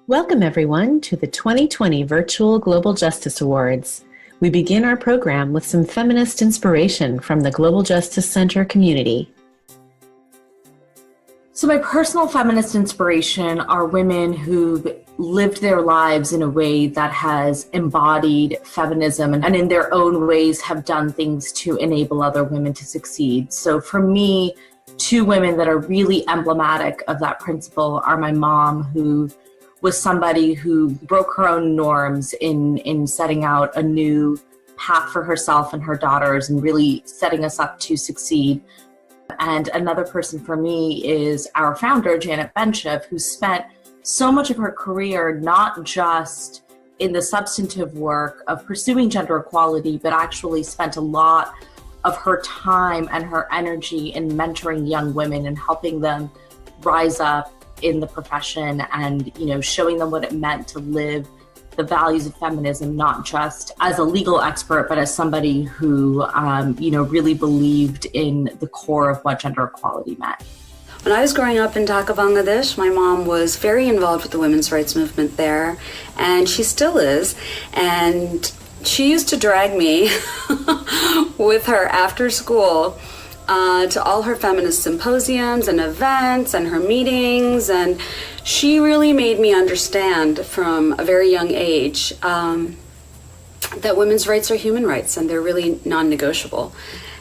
Welcome, everyone, to the 2020 Virtual Global Justice Awards. We begin our program with some feminist inspiration from the Global Justice Center community. So my personal feminist inspiration are women who've lived their lives in a way that has embodied feminism and in their own ways have done things to enable other women to succeed. So for me, two women that are really emblematic of that principle are my mom, who was somebody who broke her own norms in setting out a new path for herself and her daughters and really setting us up to succeed. And another person for me is our founder, Janet Benchev, who spent so much of her career not just in the substantive work of pursuing gender equality, but actually spent a lot of her time and her energy in mentoring young women and helping them rise up in the profession and, showing them what it meant to live the values of feminism, not just as a legal expert, but as somebody who, really believed in the core of what gender equality meant. When I was growing up in Dhaka, Bangladesh, my mom was very involved with the women's rights movement there, and she still is. And she used to drag me with her after school to all her feminist symposiums and events and her meetings, and she really made me understand from a very young age that women's rights are human rights and they're really non-negotiable.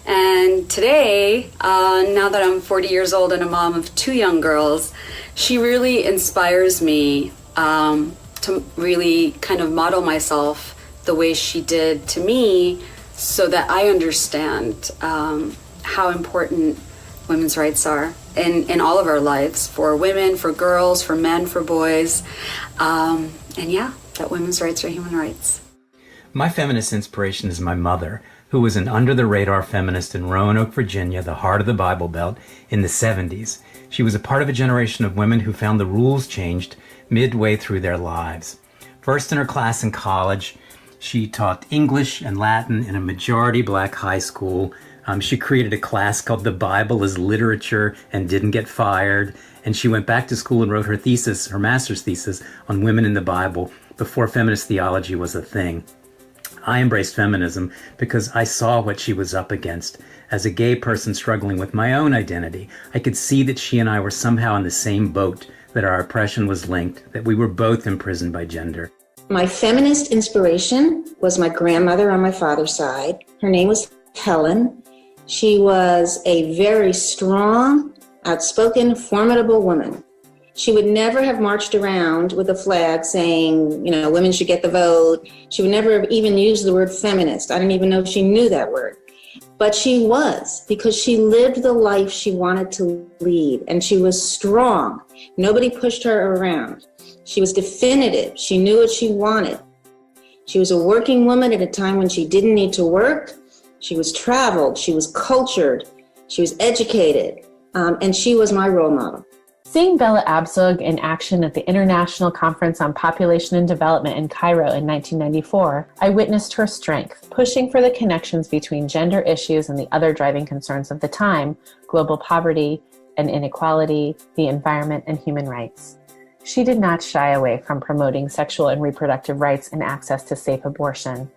And today, now that I'm 40 years old and a mom of two young girls, she really inspires me to really kind of model myself the way she did to me so that I understand how important women's rights are in all of our lives, for women, for girls, for men, for boys, that women's rights are human rights. My feminist inspiration is my mother, who was an under-the-radar feminist in Roanoke, Virginia, the heart of the Bible Belt, in the 70s. She was a part of a generation of women who found the rules changed midway through their lives. First in her class in college, she taught English and Latin in a majority black high school. She created a class called The Bible as Literature and didn't get fired. And she went back to school and wrote her thesis, her master's thesis, on women in the Bible before feminist theology was a thing. I embraced feminism because I saw what she was up against. As a gay person struggling with my own identity, I could see that she and I were somehow in the same boat, that our oppression was linked, that we were both imprisoned by gender. My feminist inspiration was my grandmother on my father's side. Her name was Helen. She was a very strong, outspoken, formidable woman. She would never have marched around with a flag saying, women should get the vote. She would never have even used the word feminist. I didn't even know she knew that word. But she was, because she lived the life she wanted to lead, and she was strong. Nobody pushed her around. She was definitive. She knew what she wanted. She was a working woman at a time when she didn't need to work. She was traveled, she was cultured, she was educated, and she was my role model. Seeing Bella Abzug in action at the International Conference on Population and Development in Cairo in 1994, I witnessed her strength, pushing for the connections between gender issues and the other driving concerns of the time, global poverty and inequality, the environment, and human rights. She did not shy away from promoting sexual and reproductive rights and access to safe abortion.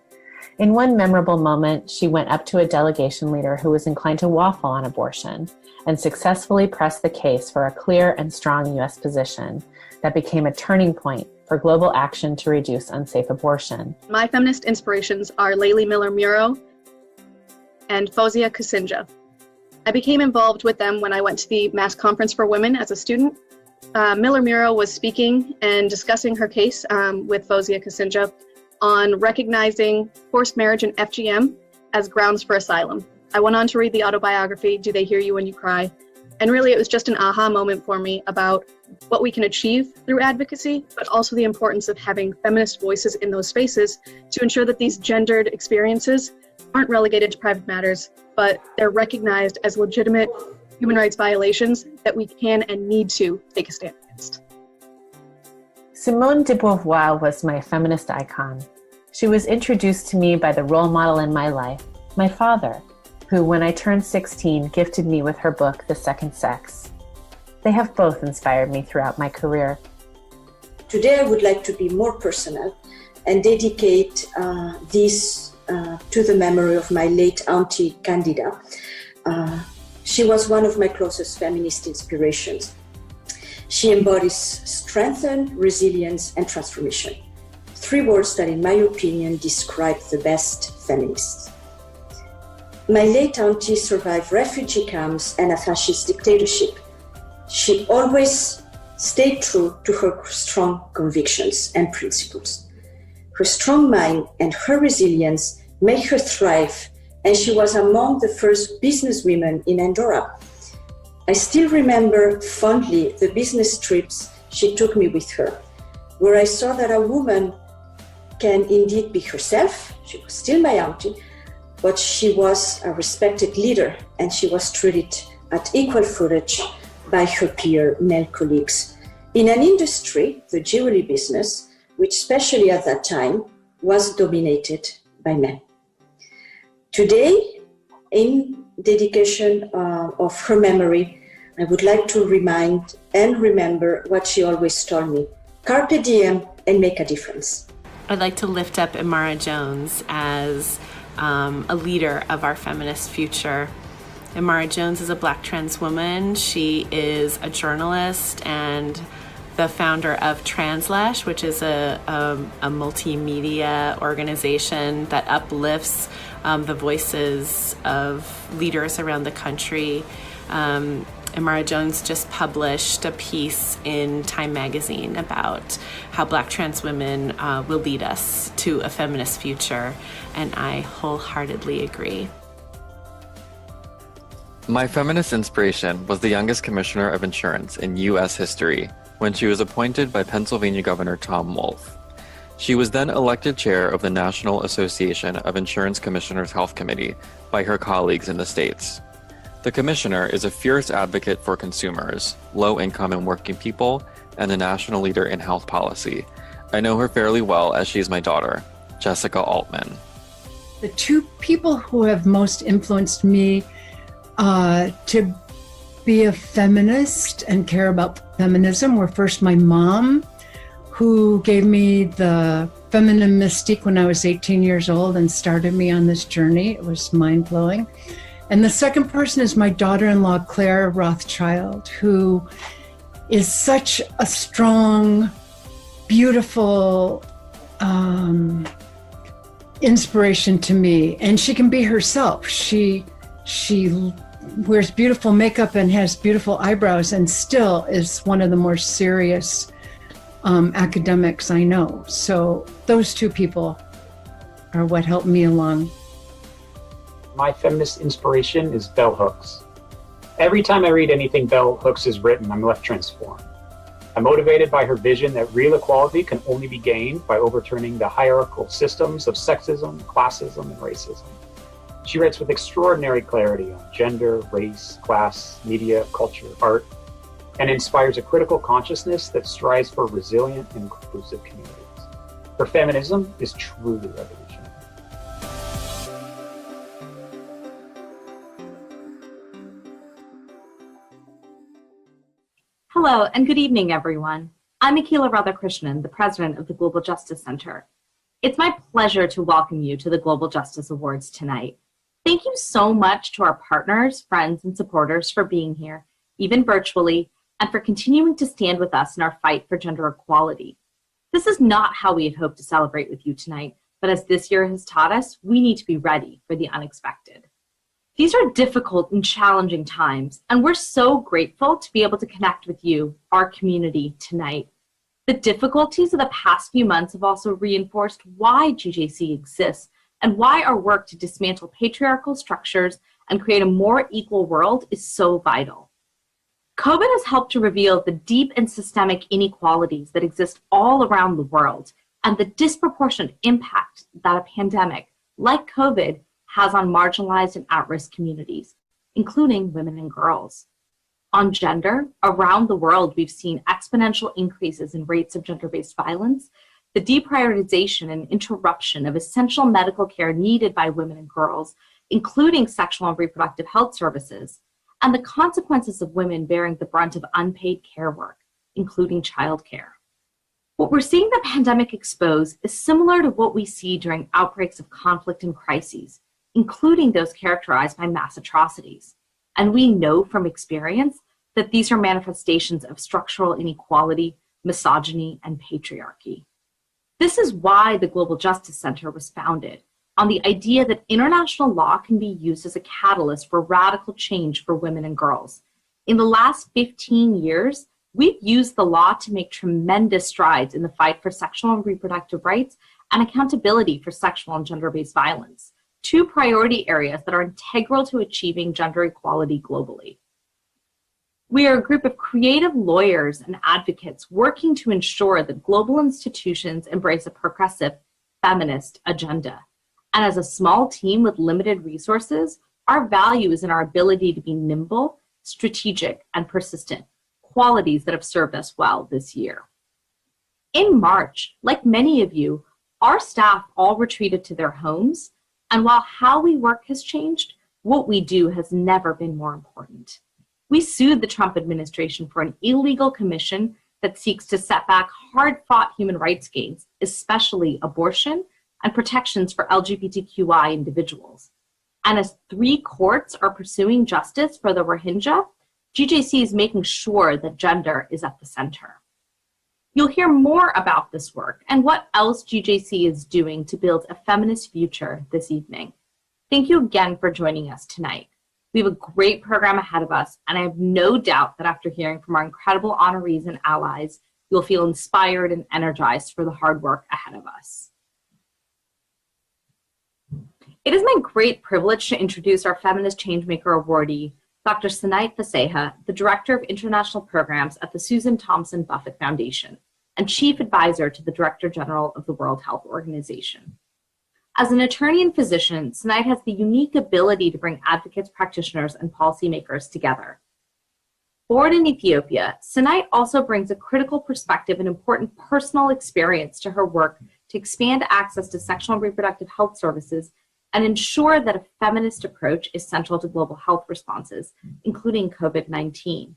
In one memorable moment, she went up to a delegation leader who was inclined to waffle on abortion and successfully pressed the case for a clear and strong U.S. position that became a turning point for global action to reduce unsafe abortion. My feminist inspirations are Leila Mctarzede and Faseha Kusinja. I became involved with them when I went to the Mass Conference for Women as a student. Miller Muro was speaking and discussing her case with Faseha Kusinja on recognizing forced marriage and FGM as grounds for asylum. I went on to read the autobiography, Do They Hear You When You Cry? And really it was just an aha moment for me about what we can achieve through advocacy, but also the importance of having feminist voices in those spaces to ensure that these gendered experiences aren't relegated to private matters, but they're recognized as legitimate human rights violations that we can and need to take a stand against. Simone De Beauvoir was my feminist icon. She was introduced to me by the role model in my life, my father, who, when I turned 16, gifted me with her book, The Second Sex. They have both inspired me throughout my career. Today I would like to be more personal and dedicate this to the memory of my late auntie Candida. She was one of my closest feminist inspirations. She embodies strength, resilience, and transformation. 3 words that, in my opinion, describe the best feminists. My late auntie survived refugee camps and a fascist dictatorship. She always stayed true to her strong convictions and principles. Her strong mind and her resilience made her thrive, and she was among the first businesswomen in Andorra. I still remember fondly the business trips she took me with her, where I saw that a woman can indeed be herself. She was still my auntie, but she was a respected leader, and she was treated at equal footage by her peer male colleagues in an industry, the jewelry business, which especially at that time was dominated by men. Today, in dedication of her memory, I would like to remind and remember what she always told me: carpe diem and make a difference. I'd like to lift up Amara Jones as a leader of our feminist future. Amara Jones is a Black trans woman. She is a journalist and the founder of Translash, which is a multimedia organization that uplifts the voices of leaders around the country. Amara Jones just published a piece in Time magazine about how Black trans women will lead us to a feminist future, and I wholeheartedly agree. My feminist inspiration was the youngest commissioner of insurance in U.S. history when she was appointed by Pennsylvania Governor Tom Wolf. She was then elected chair of the National Association of Insurance Commissioners Health Committee by her colleagues in the states. The commissioner is a fierce advocate for consumers, low-income and working people, and a national leader in health policy. I know her fairly well as she's my daughter, Jessica Altman. The 2 people who have most influenced me to be a feminist and care about feminism were first my mom, who gave me the feminine mystique when I was 18 years old and started me on this journey. It was mind-blowing. And the second person is my daughter-in-law, Claire Rothschild, who is such a strong, beautiful inspiration to me. And she can be herself. She wears beautiful makeup and has beautiful eyebrows and still is one of the more serious academics I know. So those 2 people are what helped me along. My feminist inspiration is Bell Hooks. Every time I read anything Bell Hooks has written, I'm left transformed. I'm motivated by her vision that real equality can only be gained by overturning the hierarchical systems of sexism, classism, and racism. She writes with extraordinary clarity on gender, race, class, media, culture, art, and inspires a critical consciousness that strives for resilient and inclusive communities. Her feminism is truly revolutionary. Hello and good evening, everyone. I'm Akila Radhakrishnan, the president of the Global Justice Center. It's my pleasure to welcome you to the Global Justice Awards tonight. Thank you so much to our partners, friends, and supporters for being here, even virtually, and for continuing to stand with us in our fight for gender equality. This is not how we had hoped to celebrate with you tonight, but as this year has taught us, we need to be ready for the unexpected. These are difficult and challenging times, and we're so grateful to be able to connect with you, our community, tonight. The difficulties of the past few months have also reinforced why GJC exists and why our work to dismantle patriarchal structures and create a more equal world is so vital. COVID has helped to reveal the deep and systemic inequalities that exist all around the world and the disproportionate impact that a pandemic, like COVID, has on marginalized and at-risk communities, including women and girls. On gender, around the world, we've seen exponential increases in rates of gender-based violence, the deprioritization and interruption of essential medical care needed by women and girls, including sexual and reproductive health services, and the consequences of women bearing the brunt of unpaid care work, including childcare. What we're seeing the pandemic expose is similar to what we see during outbreaks of conflict and crises, including those characterized by mass atrocities. And we know from experience that these are manifestations of structural inequality, misogyny, and patriarchy. This is why the Global Justice Center was founded, on the idea that international law can be used as a catalyst for radical change for women and girls. In the last 15 years, we've used the law to make tremendous strides in the fight for sexual and reproductive rights and accountability for sexual and gender-based violence, two priority areas that are integral to achieving gender equality globally. We are a group of creative lawyers and advocates working to ensure that global institutions embrace a progressive feminist agenda. And as a small team with limited resources, our value is in our ability to be nimble, strategic, and persistent, qualities that have served us well this year. In March, like many of you, our staff all retreated to their homes, and while how we work has changed, what we do has never been more important. We sued the Trump administration for an illegal commission that seeks to set back hard-fought human rights gains, especially abortion and protections for LGBTQI individuals. And as 3 courts are pursuing justice for the Rohingya, GJC is making sure that gender is at the center. You'll hear more about this work and what else GJC is doing to build a feminist future this evening. Thank you again for joining us tonight. We have a great program ahead of us, and I have no doubt that after hearing from our incredible honorees and allies, you'll feel inspired and energized for the hard work ahead of us. It is my great privilege to introduce our Feminist Changemaker Awardee, Dr. Sinaite Faseha, the Director of International Programs at the Susan Thompson Buffett Foundation and Chief Advisor to the Director General of the World Health Organization. As an attorney and physician, Sinaite has the unique ability to bring advocates, practitioners, and policymakers together. Born in Ethiopia, Sinaite also brings a critical perspective and important personal experience to her work to expand access to sexual and reproductive health services and ensure that a feminist approach is central to global health responses, including COVID-19.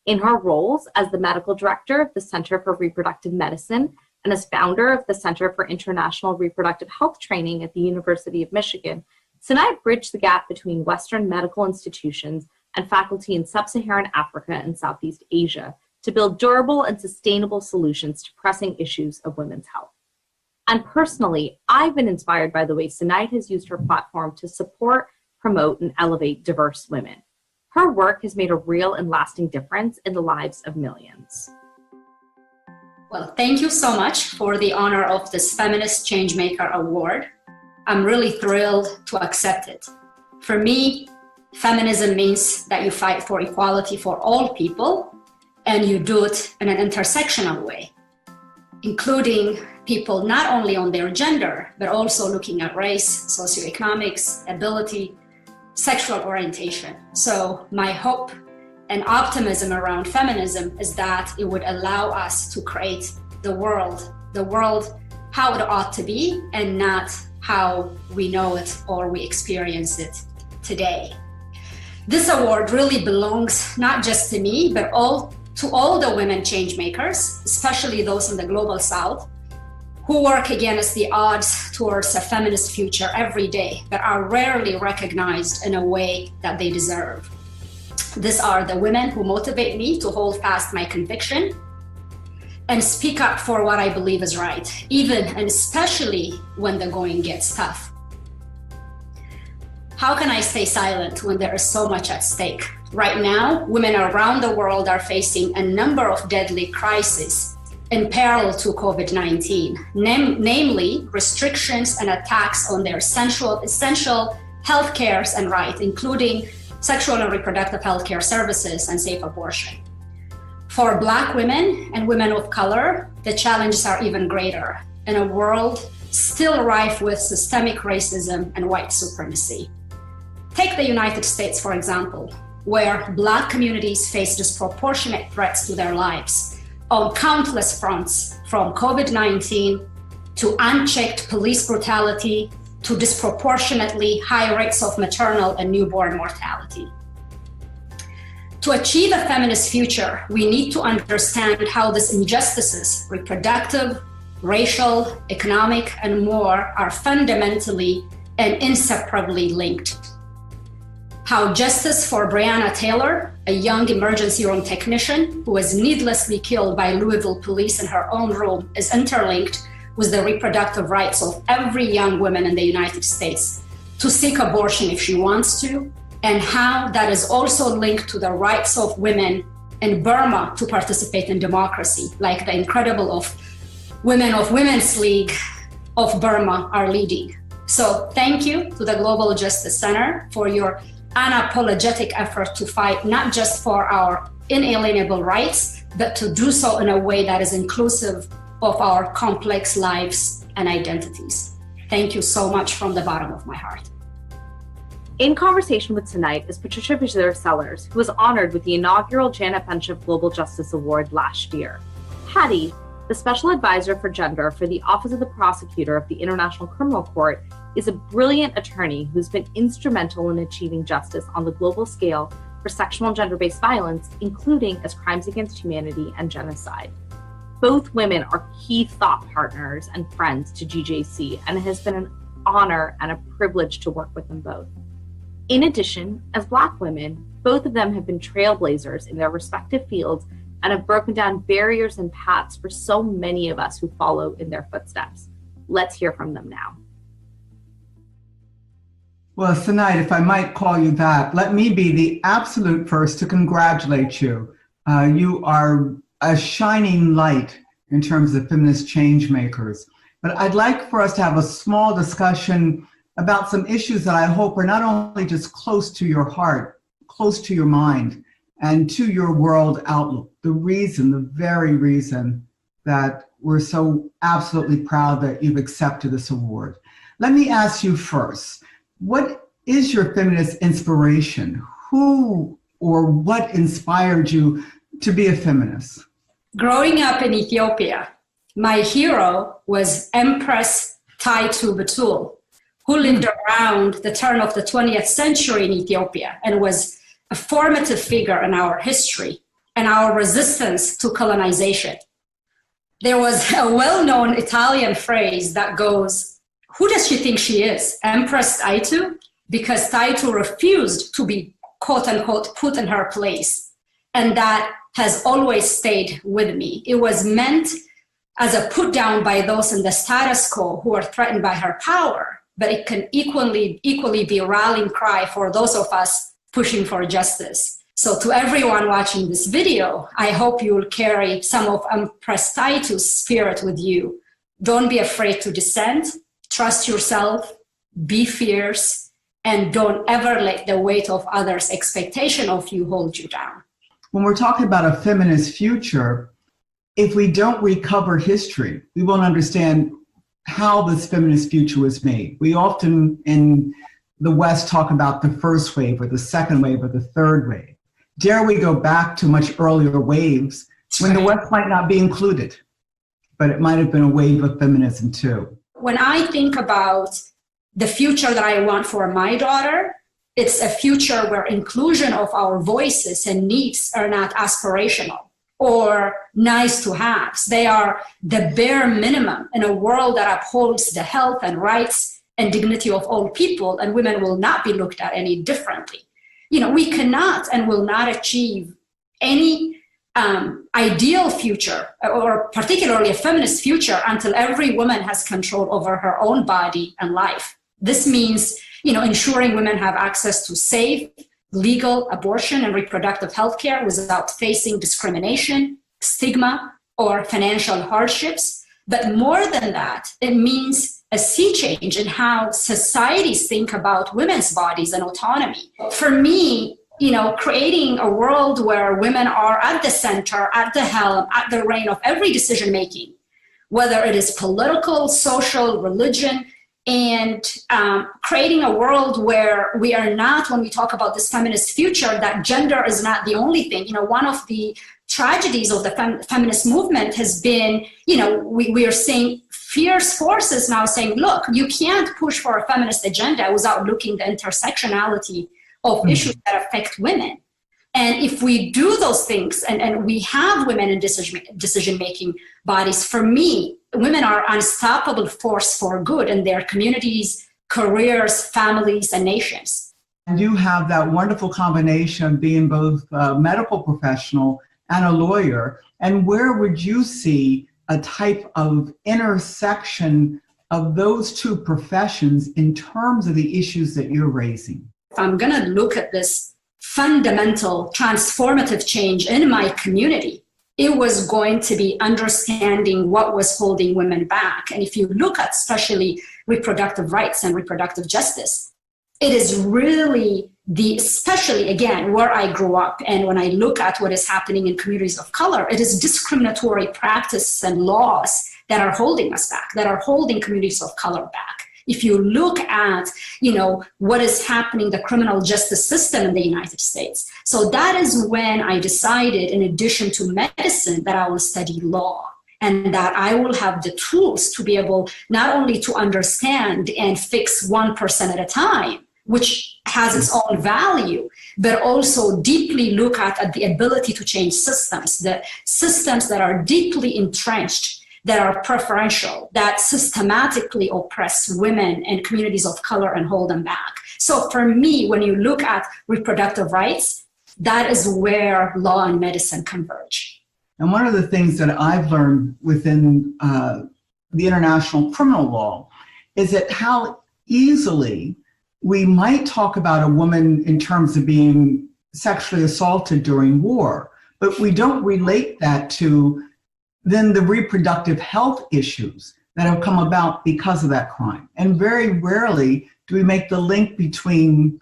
In her roles as the medical director of the Center for Reproductive Medicine and as founder of the Center for International Reproductive Health Training at the University of Michigan, Sinaite bridged the gap between Western medical institutions and faculty in sub-Saharan Africa and Southeast Asia to build durable and sustainable solutions to pressing issues of women's health. And personally, I've been inspired by the way Sinaite has used her platform to support, promote, and elevate diverse women. Her work has made a real and lasting difference in the lives of millions. Well, thank you so much for the honor of this Feminist Changemaker Award. I'm really thrilled to accept it. For me, feminism means that you fight for equality for all people, and you do it in an intersectional way, including people not only on their gender, but also looking at race, socioeconomics, ability, sexual orientation. So my hope and optimism around feminism is that it would allow us to create the world how it ought to be and not how we know it or we experience it today. This award really belongs not just to me, but to all the women change makers, especially those in the global South, who work against the odds towards a feminist future every day, but are rarely recognized in a way that they deserve. These are the women who motivate me to hold fast my conviction and speak up for what I believe is right, even and especially when the going gets tough. How can I stay silent when there is so much at stake? Right now, women around the world are facing a number of deadly crises in parallel to COVID-19, namely restrictions and attacks on their essential health cares and rights, including sexual and reproductive health care services and safe abortion. For Black women and women of color, the challenges are even greater in a world still rife with systemic racism and white supremacy. Take the United States, for example, where Black communities face disproportionate threats to their lives on countless fronts, from COVID-19 to unchecked police brutality to disproportionately high rates of maternal and newborn mortality. To achieve a feminist future, we need to understand how these injustices, reproductive, racial, economic, and more, are fundamentally and inseparably linked. How justice for Breanna Taylor, a young emergency room technician who was needlessly killed by Louisville police in her own room, is interlinked with the reproductive rights of every young woman in the United States to seek abortion if she wants to, and how that is also linked to the rights of women in Burma to participate in democracy, like the incredible Women of Women's League of Burma are leading. So thank you to the Global Justice Center for your unapologetic effort to fight not just for our inalienable rights, but to do so in a way that is inclusive of our complex lives and identities. Thank you so much from the bottom of my heart. In conversation with Sinaite is Patricia Vizier-Sellers, who was honored with the inaugural Janet Benchif Global Justice Award last year. Hattie, the Special Advisor for Gender for the Office of the Prosecutor of the International Criminal Court, is a brilliant attorney who's been instrumental in achieving justice on the global scale for sexual and gender-based violence, including as crimes against humanity and genocide. Both women are key thought partners and friends to GJC, and it has been an honor and a privilege to work with them both. In addition, as Black women, both of them have been trailblazers in their respective fields and have broken down barriers and paths for so many of us who follow in their footsteps. Let's hear from them now. Well, Sinaite, if I might call you that, let me be the absolute first to congratulate you. You are a shining light in terms of feminist change makers. But I'd like for us to have a small discussion about some issues that I hope are not only just close to your heart, close to your mind, and to your world outlook. The very reason that we're so absolutely proud that you've accepted this award. Let me ask you first, what is your feminist inspiration? Who or what inspired you to be a feminist? Growing up in Ethiopia, my hero was Empress Taitu Betul, who lived around the turn of the 20th century in Ethiopia and was a formative figure in our history and our resistance to colonization. There was a well-known Italian phrase that goes, who does she think she is, Empress Taitu? Because Taitu refused to be, quote unquote, put in her place. And that has always stayed with me. It was meant as a put down by those in the status quo who are threatened by her power, but it can equally be a rallying cry for those of us pushing for justice. So to everyone watching this video, I hope you will carry some of Empress Taitu's spirit with you. Don't be afraid to dissent, trust yourself, be fierce, and don't ever let the weight of others' expectation of you hold you down. When we're talking about a feminist future, if we don't recover history, we won't understand how this feminist future was made. We often in the West talk about the first wave or the second wave or the third wave. Dare we go back to much earlier waves when the West might not be included, but it might have been a wave of feminism too. When I think about the future that I want for my daughter, it's a future where inclusion of our voices and needs are not aspirational or nice to haves. They are the bare minimum in a world that upholds the health and rights and dignity of all people, and women will not be looked at any differently. You know, we cannot and will not achieve any ideal future, or particularly a feminist future, until every woman has control over her own body and life. This means, ensuring women have access to safe, legal abortion and reproductive health care without facing discrimination, stigma, or financial hardships. But more than that, it means a sea change in how societies think about women's bodies and autonomy. For me, creating a world where women are at the center, at the helm, at the reign of every decision making, whether it is political, social, religion, and creating a world where we are not, when we talk about this feminist future, that gender is not the only thing. One of the tragedies of the feminist movement has been, we are seeing fierce forces now saying, look, you can't push for a feminist agenda without looking at the intersectionality of issues that affect women. And if we do those things and we have women in decision-making bodies, for me, women are an unstoppable force for good in their communities, careers, families, and nations. And you have that wonderful combination of being both a medical professional and a lawyer. And where would you see a type of intersection of those two professions in terms of the issues that you're raising? If I'm going to look at this fundamental transformative change in my community, it was going to be understanding what was holding women back. And if you look at especially reproductive rights and reproductive justice, it is really especially again, where I grew up, and when I look at what is happening in communities of color, it is discriminatory practices and laws that are holding us back, that are holding communities of color back. If you look at, what is happening, the criminal justice system in the United States. So that is when I decided, in addition to medicine, that I will study law, and that I will have the tools to be able not only to understand and fix 1% at a time, which has its own value, but also deeply look at the ability to change systems, the systems that are deeply entrenched, that are preferential, that systematically oppress women and communities of color and hold them back. So for me, when you look at reproductive rights, that is where law and medicine converge. And one of the things that I've learned within the international criminal law is that how easily we might talk about a woman in terms of being sexually assaulted during war, but we don't relate that to then the reproductive health issues that have come about because of that crime. And very rarely do we make the link between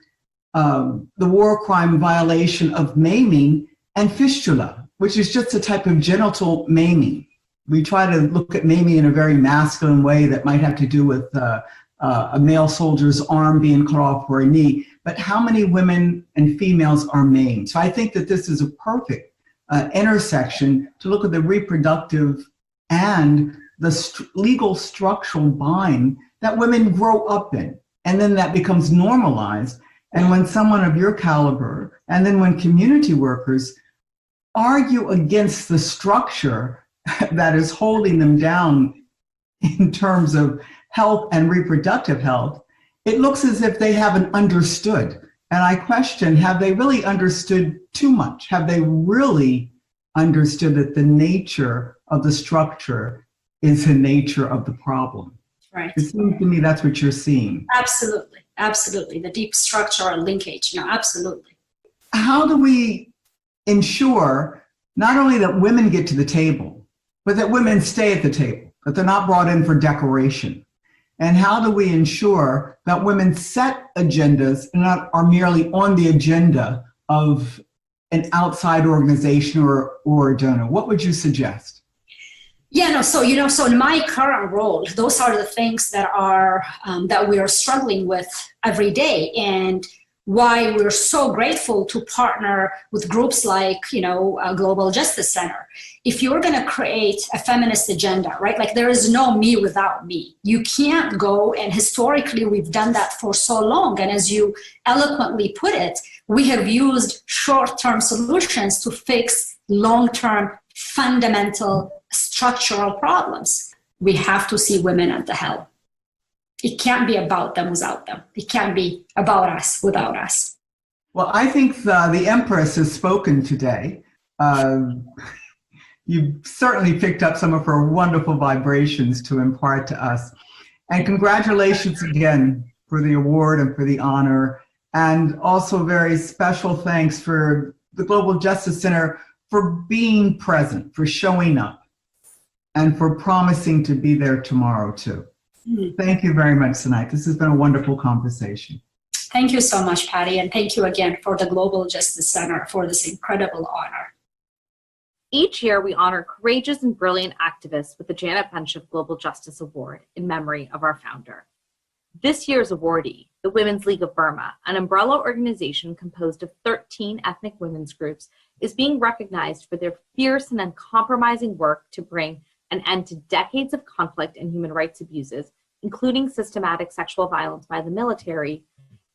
the war crime violation of maiming and fistula, which is just a type of genital maiming. We try to look at maiming in a very masculine way that might have to do with a male soldier's arm being cut off or a knee, but how many women and females are maimed? So I think that this is a perfect intersection to look at the reproductive and the legal structural bind that women grow up in. And then that becomes normalized. And when someone of your caliber, and then when community workers argue against the structure that is holding them down in terms of health and reproductive health, it looks as if they haven't understood. And I question, have they really understood too much? Have they really understood that the nature of the structure is the nature of the problem? Right. It seems to me that's what you're seeing. Absolutely, absolutely. The deep structural linkage, absolutely. How do we ensure not only that women get to the table, but that women stay at the table, that they're not brought in for decoration? And how do we ensure that women set agendas and not are merely on the agenda of an outside organization or a donor? What would you suggest? So in my current role, those are the things that are that we are struggling with every day, and why we're so grateful to partner with groups like, Global Justice Center. If you're going to create a feminist agenda, right, like there is no me without me. You can't go, and historically we've done that for so long. And as you eloquently put it, we have used short-term solutions to fix long-term, fundamental, structural problems. We have to see women at the helm. It can't be about them without them. It can't be about us without us. Well, I think the Empress has spoken today. You certainly picked up some of her wonderful vibrations to impart to us. And congratulations again for the award and for the honor. And also very special thanks for the Global Justice Center for being present, for showing up, and for promising to be there tomorrow too. Thank you very much, Sinaite. This has been a wonderful conversation. Thank you so much, Patty, and thank you again for the Global Justice Center for this incredible honor. Each year, we honor courageous and brilliant activists with the Janet Bunchif Global Justice Award in memory of our founder. This year's awardee, the Women's League of Burma, an umbrella organization composed of 13 ethnic women's groups, is being recognized for their fierce and uncompromising work to bring an end to decades of conflict and human rights abuses, including systematic sexual violence by the military,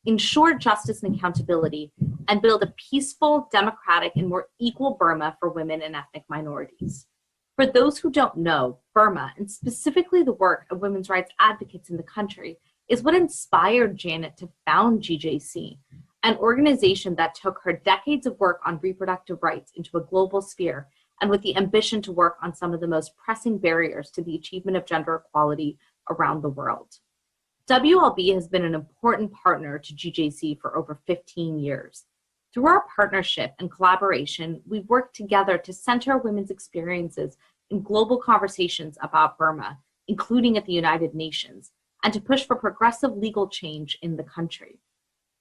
ensure justice and accountability, and build a peaceful, democratic, and more equal Burma for women and ethnic minorities. For those who don't know, Burma, and specifically the work of women's rights advocates in the country, is what inspired Janet to found GJC, an organization that took her decades of work on reproductive rights into a global sphere and with the ambition to work on some of the most pressing barriers to the achievement of gender equality around the world. WLB has been an important partner to GJC for over 15 years. Through our partnership and collaboration, we've worked together to center women's experiences in global conversations about Burma, including at the United Nations, and to push for progressive legal change in the country.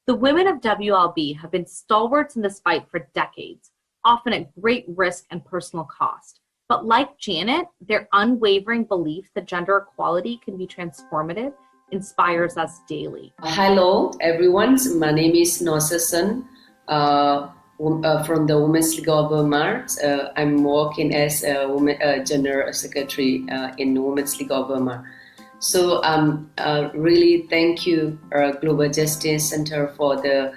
The women of WLB have been stalwarts in this fight for decades, often at great risk and personal cost. But like Janet, their unwavering belief that gender equality can be transformative inspires us daily. Hello, everyone. My name is Nosasan from the Women's League of Burma. I'm working as a General Secretary in Women's League of Burma. So really thank you, Global Justice Center, for the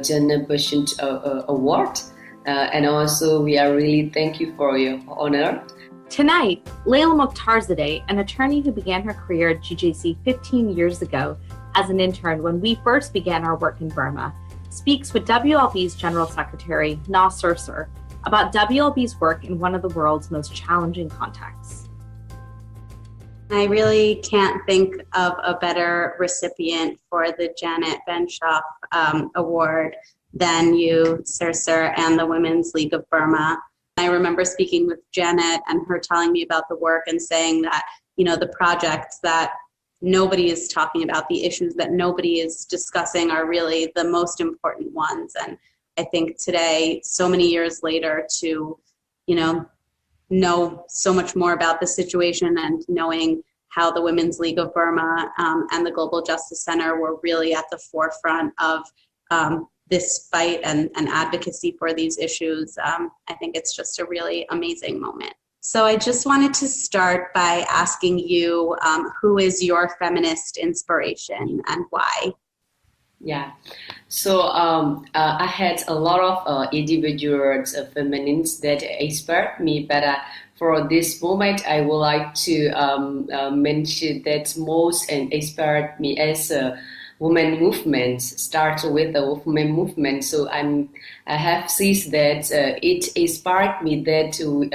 Gender Patient Award. And also we are really thank you for your honor. Tonight, Leila Mctarzede, an attorney who began her career at GJC 15 years ago as an intern when we first began our work in Burma, speaks with WLB's General Secretary, Na Sursur, about WLB's work in one of the world's most challenging contexts. I really can't think of a better recipient for the Janet Benshoff Award than you, Sursur, and the Women's League of Burma. I remember speaking with Janet and her telling me about the work and saying that, you know, the projects that nobody is talking about, the issues that nobody is discussing are really the most important ones. And I think today, so many years later, to, you know so much more about the situation and knowing how the Women's League of Burma and the Global Justice Center were really at the forefront of this fight and advocacy for these issues, I think it's just a really amazing moment. So I just wanted to start by asking you, who is your feminist inspiration and why? Yeah, so I had a lot of individuals, feminists that inspired me, but for this moment, I would like to mention that most inspired me as a women movement. Start with the women movement. So I have seen that it inspired me that to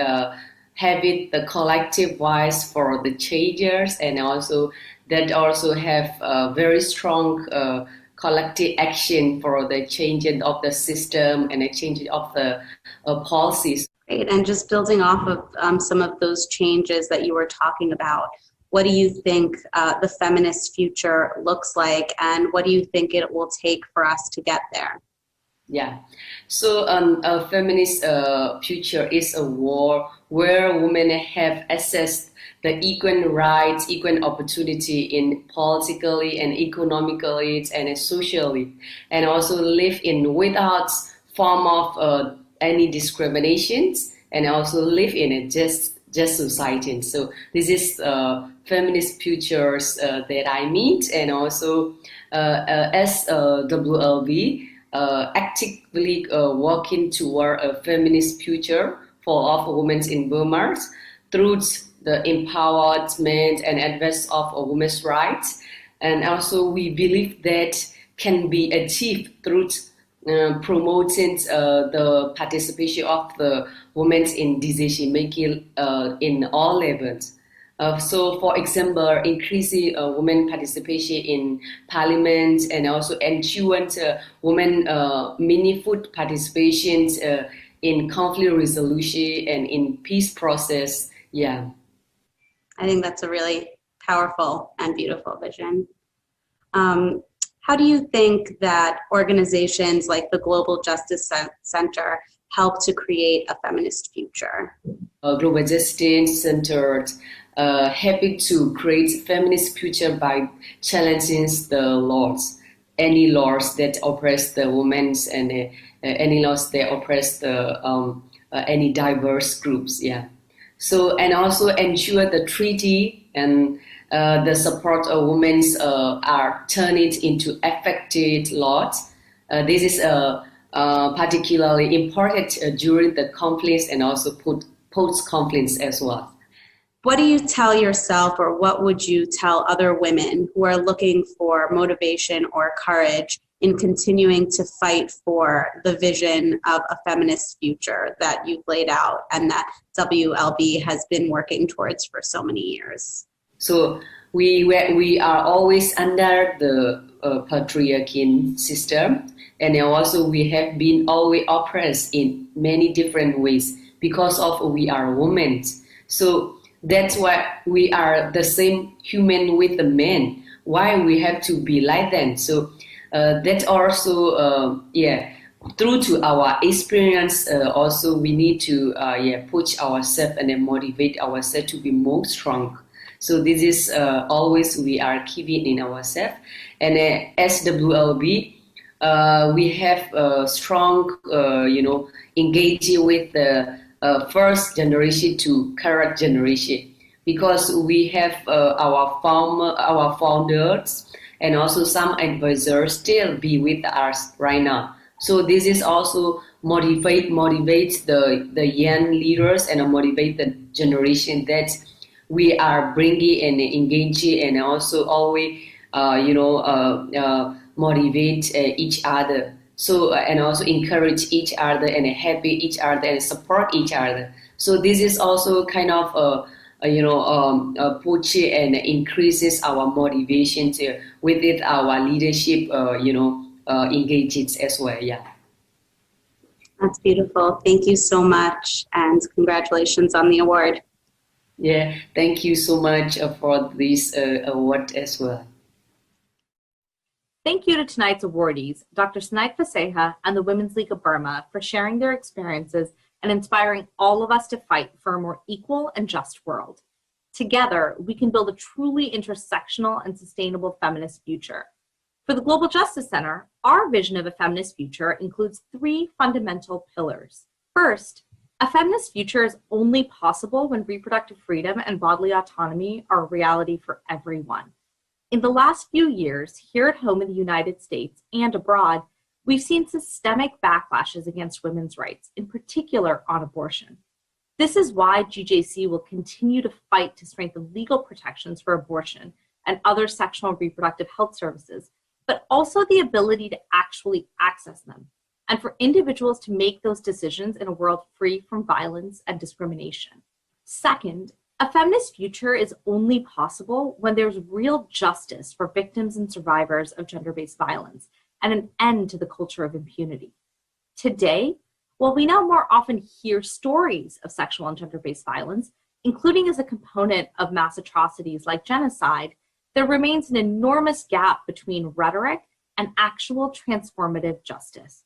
having the collective voice for the changes, and also that also have a very strong collective action for the changing of the system and the changing of the policies. Great. And just building off of some of those changes that you were talking about, what do you think the feminist future looks like, and what do you think it will take for us to get there? Yeah, so a feminist future is a world where women have access the equal rights, equal opportunity in politically and economically and socially, and also live in without form of any discriminations, and also live in a just society. So this is feminist futures that I meet, and also as WLB actively working toward a feminist future for all women in Burma through the empowerment and advance of women's rights. And also we believe that can be achieved through promoting the participation of the women in decision making in all levels. So, for example, increasing women participation in parliament, and also ensuring women meaningful participations in conflict resolution and in peace process. Yeah, I think that's a really powerful and beautiful vision. How do you think that organizations like the Global Justice Center help to create a feminist future? Global Justice Center happy to create feminist future by challenging the laws, any laws that oppress the women, and any laws that oppress the any diverse groups. Yeah. So, and also ensure the treaty and the support of women are turned into effective laws This is particularly important during the conflicts and also post-conflicts as well. What do you tell yourself, or what would you tell other women who are looking for motivation or courage in continuing to fight for the vision of a feminist future that you've laid out and that WLB has been working towards for so many years? So we are always under the patriarchy system, and also we have been always oppressed in many different ways because of we are women. So that's why we are the same human with the men. Why we have to be like them? So that also, through to our experience, also we need to push ourselves and then motivate ourselves to be more strong. So this is always we are keeping in ourselves. And as WLB, we have strong, engaging with the first generation to current generation, because we have our founders and also some advisors still be with us right now. So this is also motivates the young leaders and motivate the generation that we are bringing and engaging, and also always motivate each other. So and also encourage each other and help each other and support each other. So this is also kind of push and increases our motivation with it, our leadership engages as well. Yeah. That's beautiful. Thank you so much, and congratulations on the award. Yeah, thank you so much for this award as well. Thank you to tonight's awardees, Dr. Sinaite Faseha and the Women's League of Burma, for sharing their experiences and inspiring all of us to fight for a more equal and just world. Together, we can build a truly intersectional and sustainable feminist future. For the Global Justice Center, our vision of a feminist future includes 3 fundamental pillars. First, a feminist future is only possible when reproductive freedom and bodily autonomy are a reality for everyone. In the last few years, here at home in the United States and abroad, we've seen systemic backlashes against women's rights, in particular on abortion. This is why GJC will continue to fight to strengthen legal protections for abortion and other sexual and reproductive health services, but also the ability to actually access them, and for individuals to make those decisions in a world free from violence and discrimination. Second, a feminist future is only possible when there's real justice for victims and survivors of gender-based violence and an end to the culture of impunity. Today, while we now more often hear stories of sexual and gender-based violence, including as a component of mass atrocities like genocide, there remains an enormous gap between rhetoric and actual transformative justice.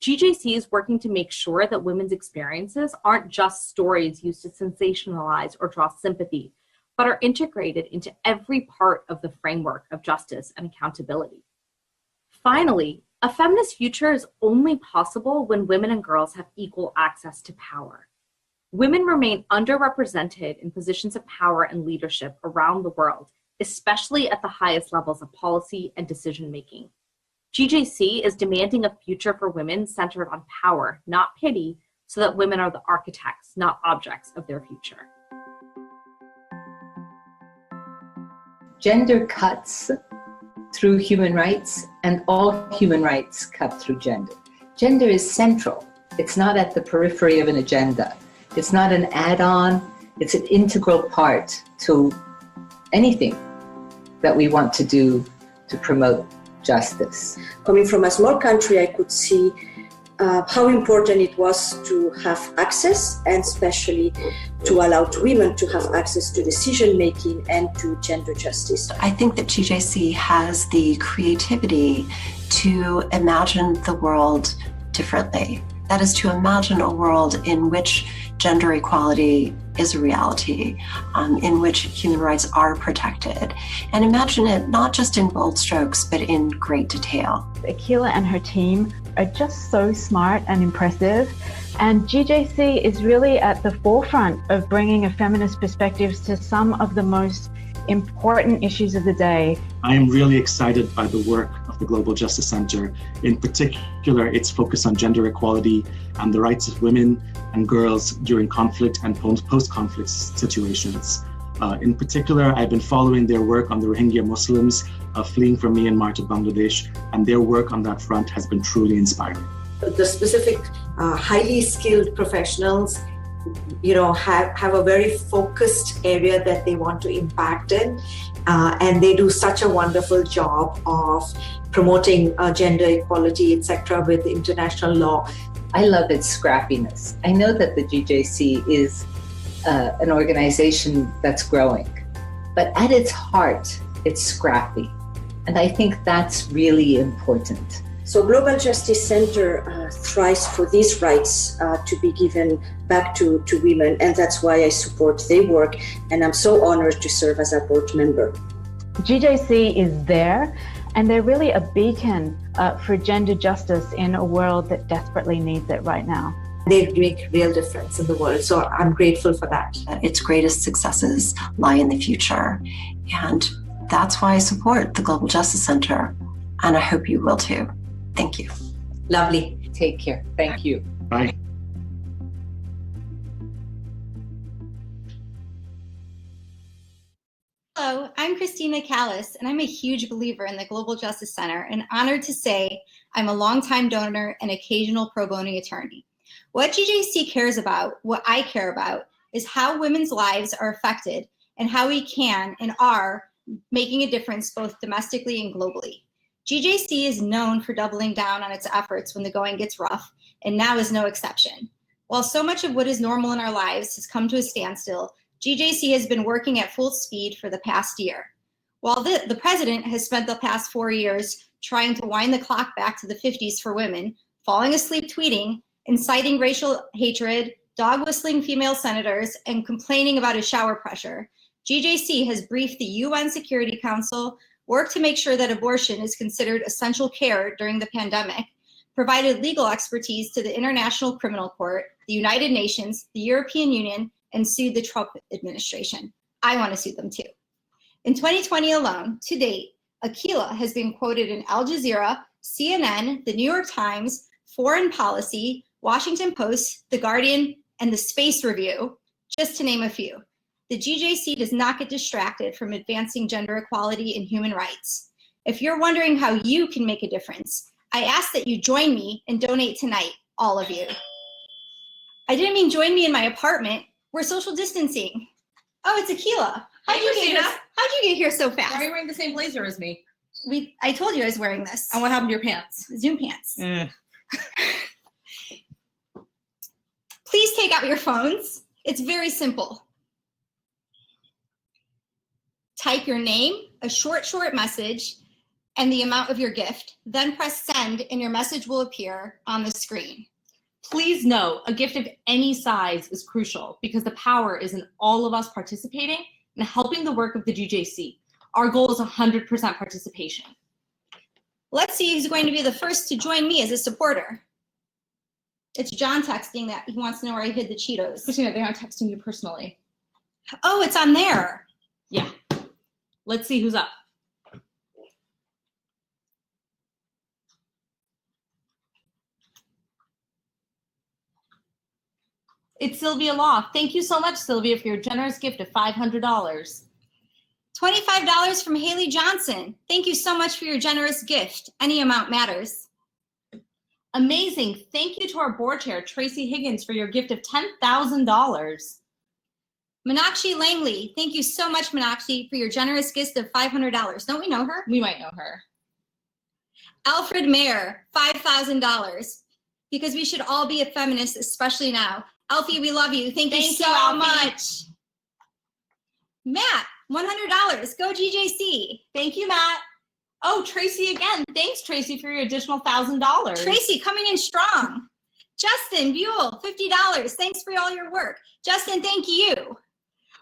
GJC is working to make sure that women's experiences aren't just stories used to sensationalize or draw sympathy, but are integrated into every part of the framework of justice and accountability. Finally, a feminist future is only possible when women and girls have equal access to power. Women remain underrepresented in positions of power and leadership around the world, especially at the highest levels of policy and decision-making. GJC is demanding a future for women centered on power, not pity, so that women are the architects, not objects of their future. Gender cuts through human rights, and all human rights cut through gender. Gender is central. It's not at the periphery of an agenda. It's not an add-on. It's an integral part to anything that we want to do to promote justice. Coming from a small country, I could see how important it was to have access, and especially to allow women to have access to decision making and to gender justice. I think that GJC has the creativity to imagine the world differently. That is, to imagine a world in which gender equality is a reality, in which human rights are protected, and imagine it not just in bold strokes, but in great detail. Akila and her team are just so smart and impressive, and GJC is really at the forefront of bringing a feminist perspective to some of the most important issues of the day. I am really excited by the work of of the Global Justice Center. In particular, its focus on gender equality and the rights of women and girls during conflict and post-conflict situations. In particular, I've been following their work on the Rohingya Muslims fleeing from Myanmar to Bangladesh, and their work on that front has been truly inspiring. The specific highly skilled professionals, have a very focused area that they want to impact in, and they do such a wonderful job of promoting gender equality, etc., with international law. I love its scrappiness. I know that the GJC is an organization that's growing, but at its heart, it's scrappy. And I think that's really important. So Global Justice Center thrives for these rights to be given back to women, and that's why I support their work, and I'm so honored to serve as a board member. GJC is there, and they're really a beacon for gender justice in a world that desperately needs it right now. They make a real difference in the world, so I'm grateful for that. Its greatest successes lie in the future, and that's why I support the Global Justice Center, and I hope you will too. Thank you. Lovely. Take care. Thank you. Bye. Hello, I'm Christina Kallis, and I'm a huge believer in the Global Justice Center and honored to say I'm a longtime donor and occasional pro bono attorney. What GJC cares about, what I care about, is how women's lives are affected and how we can and are making a difference both domestically and globally. GJC is known for doubling down on its efforts when the going gets rough, and now is no exception. While so much of what is normal in our lives has come to a standstill, GJC has been working at full speed for the past year. While the president has spent the past 4 years trying to wind the clock back to the 50s for women, falling asleep tweeting, inciting racial hatred, dog whistling female senators, and complaining about his shower pressure, GJC has briefed the UN Security Council, worked to make sure that abortion is considered essential care during the pandemic, provided legal expertise to the International Criminal Court, the United Nations, the European Union, and sued the Trump administration. I want to sue them too. In 2020 alone, to date, Akila has been quoted in Al Jazeera, CNN, the New York Times, Foreign Policy, Washington Post, The Guardian, and the Space Review, just to name a few. The GJC does not get distracted from advancing gender equality and human rights. If you're wondering how you can make a difference, I ask that you join me and donate tonight, all of you. I didn't mean join me in my apartment. We're social distancing. Oh, it's Akila. How'd you get here so fast? Why are you wearing the same blazer as me? I told you I was wearing this. And what happened to your pants? Zoom pants. Please take out your phones. It's very simple. Type your name, a short message, and the amount of your gift. Then press send and your message will appear on the screen. Please know a gift of any size is crucial because the power is in all of us participating and helping the work of the GJC. Our goal is 100% participation. Let's see who's going to be the first to join me as a supporter. It's John texting that he wants to know where I hid the Cheetos. Christina, they aren't texting you personally. Oh, it's on there. Yeah. Let's see who's up. It's Sylvia Law. Thank you so much, Sylvia, for your generous gift of $500. $25 from Haley Johnson. Thank you so much for your generous gift. Any amount matters. Amazing. Thank you to our board chair, Tracy Higgins, for your gift of $10,000. Meenakshi Langley. Thank you so much, Meenakshi, for your generous gift of $500. Don't we know her? We might know her. Alfred Mayer, $5,000. Because we should all be a feminist, especially now. Alfie, we love you. Thank you so much. Matt, $100. Go GJC. Thank you, Matt. Oh, Tracy again. Thanks, Tracy, for your additional $1,000. Tracy, coming in strong. Justin Buell, $50. Thanks for all your work. Justin, thank you.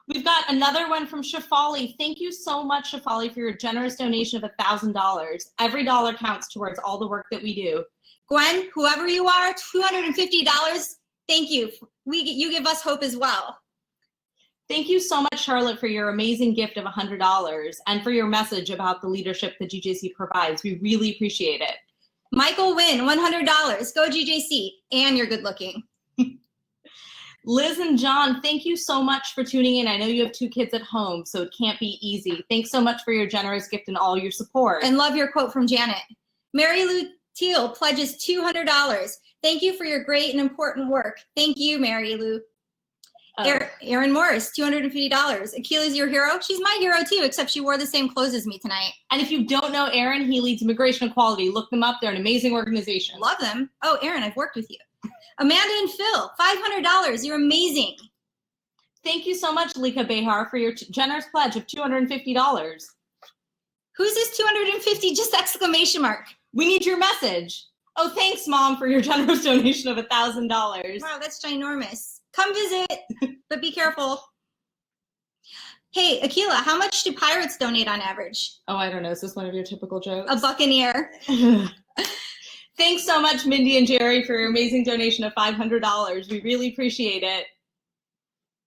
We've got another one from Shafali. Thank you so much, Shafali, for your generous donation of $1,000. Every dollar counts towards all the work that we do. Gwen, whoever you are, $250. Thank you. You give us hope as well. Thank you so much, Charlotte, for your amazing gift of $100 and for your message about the leadership the GJC provides. We really appreciate it. Michael Wynn, $100. Go GJC. And you're good looking. Liz and John, thank you so much for tuning in. I know you have 2 kids at home, so it can't be easy. Thanks so much for your generous gift and all your support. And love your quote from Janet. Mary Lou Teal pledges $200. Thank you for your great and important work. Thank you, Mary Lou. Erin Morris, $250. Akila's your hero. She's my hero too, except she wore the same clothes as me tonight. And if you don't know Erin, he leads Immigration Equality. Look them up. They're an amazing organization. Love them. Oh, Erin, I've worked with you. Amanda and Phil, $500. You're amazing. Thank you so much, Lika Behar, for your generous pledge of $250. Who's this 250? Just exclamation mark. We need your message. Oh, thanks, Mom, for your generous donation of $1,000. Wow, that's ginormous. Come visit, but be careful. Hey, Akila, how much do pirates donate on average? Oh, I don't know. Is this one of your typical jokes? A buccaneer. Thanks so much, Mindy and Jerry, for your amazing donation of $500. We really appreciate it.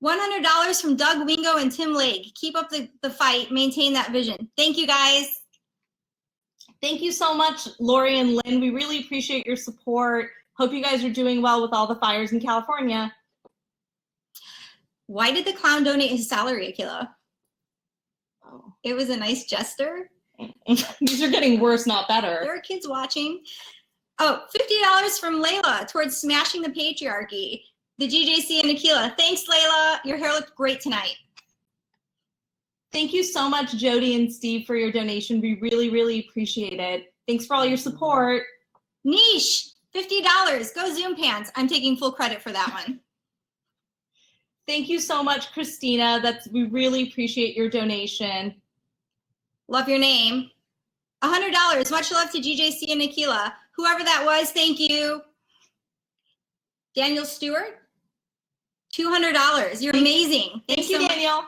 $100 from Doug Wingo and Tim Lake. Keep up the fight. Maintain that vision. Thank you, guys. Thank you so much, Lori and Lynn. We really appreciate your support. Hope you guys are doing well with all the fires in California. Why did the clown donate his salary, Akila? Oh. It was a nice gesture. These are getting worse, not better. There are kids watching. Oh, $50 from Layla towards smashing the patriarchy. The GJC and Akila. Thanks, Layla. Your hair looked great tonight. Thank you so much, Jody and Steve, for your donation. We really, really appreciate it. Thanks for all your support. Niche, $50. Go Zoom Pants. I'm taking full credit for that one. Thank you so much, Christina. We really appreciate your donation. Love your name. $100. Much love to GJC and Akila. Whoever that was, thank you. Daniel Stewart, $200. You're amazing. Thank you, Daniel.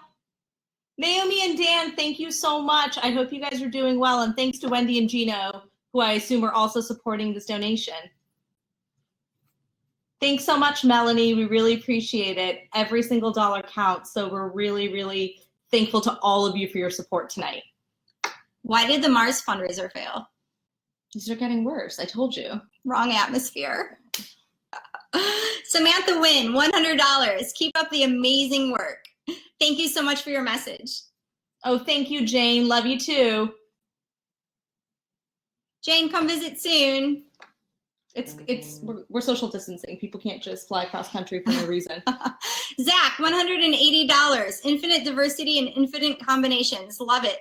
Naomi and Dan, thank you so much. I hope you guys are doing well. And thanks to Wendy and Gino, who I assume are also supporting this donation. Thanks so much, Melanie. We really appreciate it. Every single dollar counts. So we're really, really thankful to all of you for your support tonight. Why did the Mars fundraiser fail? These are getting worse. I told you. Wrong atmosphere. Samantha Wynn, $100. Keep up the amazing work. Thank you so much for your message. Oh, thank you, Jane. Love you too. Jane, come visit soon. We're social distancing. People can't just fly across country for no reason. Zach, $180. Infinite diversity and infinite combinations. Love it.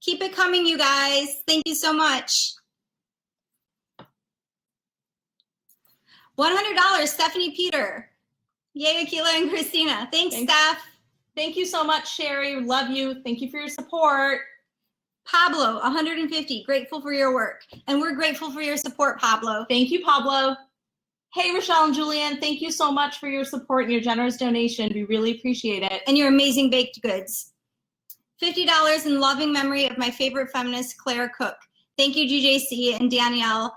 Keep it coming, you guys. Thank you so much. $100, Stephanie Peter. Yay, Akila and Christina. Thanks, Steph. Thank you so much, Sherry. Love you. Thank you for your support. Pablo, $150. Grateful for your work. And we're grateful for your support, Pablo. Thank you, Pablo. Hey, Rochelle and Julianne, thank you so much for your support and your generous donation. We really appreciate it. And your amazing baked goods. $50 in loving memory of my favorite feminist, Claire Cook. Thank you, GJC and Danielle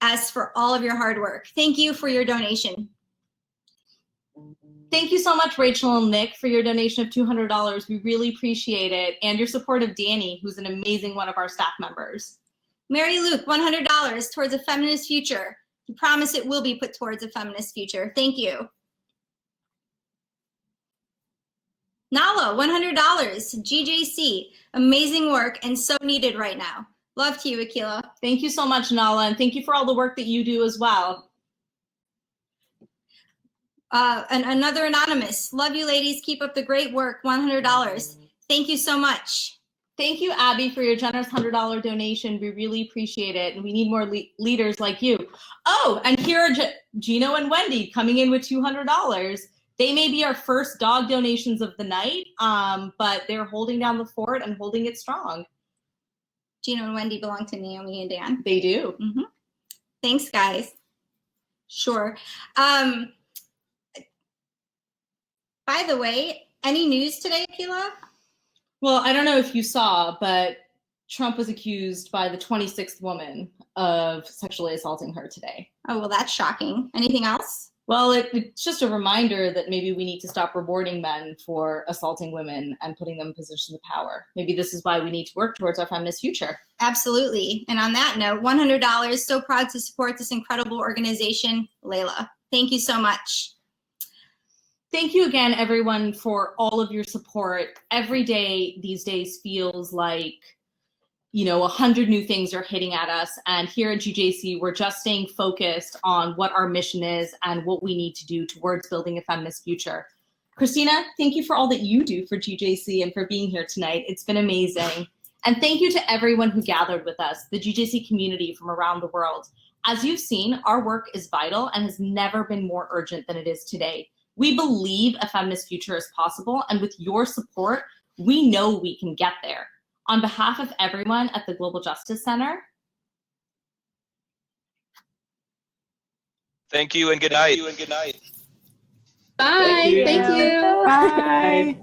S. for all of your hard work. Thank you for your donation. Thank you so much, Rachel and Nick, for your donation of $200. We really appreciate it. And your support of Danny, who's an amazing one of our staff members. Mary Luke, $100 towards a feminist future. You promise it will be put towards a feminist future. Thank you. Nala, $100. GJC, amazing work and so needed right now. Love to you, Akila. Thank you so much, Nala, and thank you for all the work that you do as well. And another anonymous. Love you, ladies. Keep up the great work. $100. Thank you so much. Thank you, Abby, for your generous $100 donation. We really appreciate it, and we need more leaders like you. Oh, and here are Gino and Wendy coming in with $200. They may be our first dog donations of the night, but they're holding down the fort and holding it strong. Gino and Wendy belong to Naomi and Dan. They do. Mm-hmm. Thanks, guys. Sure. By the way, any news today, Akila? Well, I don't know if you saw, but Trump was accused by the 26th woman of sexually assaulting her today. Oh, well, that's shocking. Anything else? Well, it's just a reminder that maybe we need to stop rewarding men for assaulting women and putting them in positions of power. Maybe this is why we need to work towards our feminist future. Absolutely. And on that note, $100. So proud to support this incredible organization, Leila. Thank you so much. Thank you again, everyone, for all of your support. Every day these days feels like, 100 new things are hitting at us. And here at GJC, we're just staying focused on what our mission is and what we need to do towards building a feminist future. Christina, thank you for all that you do for GJC and for being here tonight. It's been amazing. And thank you to everyone who gathered with us, the GJC community from around the world. As you've seen, our work is vital and has never been more urgent than it is today. We believe a feminist future is possible, and with your support, we know we can get there. On behalf of everyone at the Global Justice Center, thank you and good night. Bye. Thank you. Bye.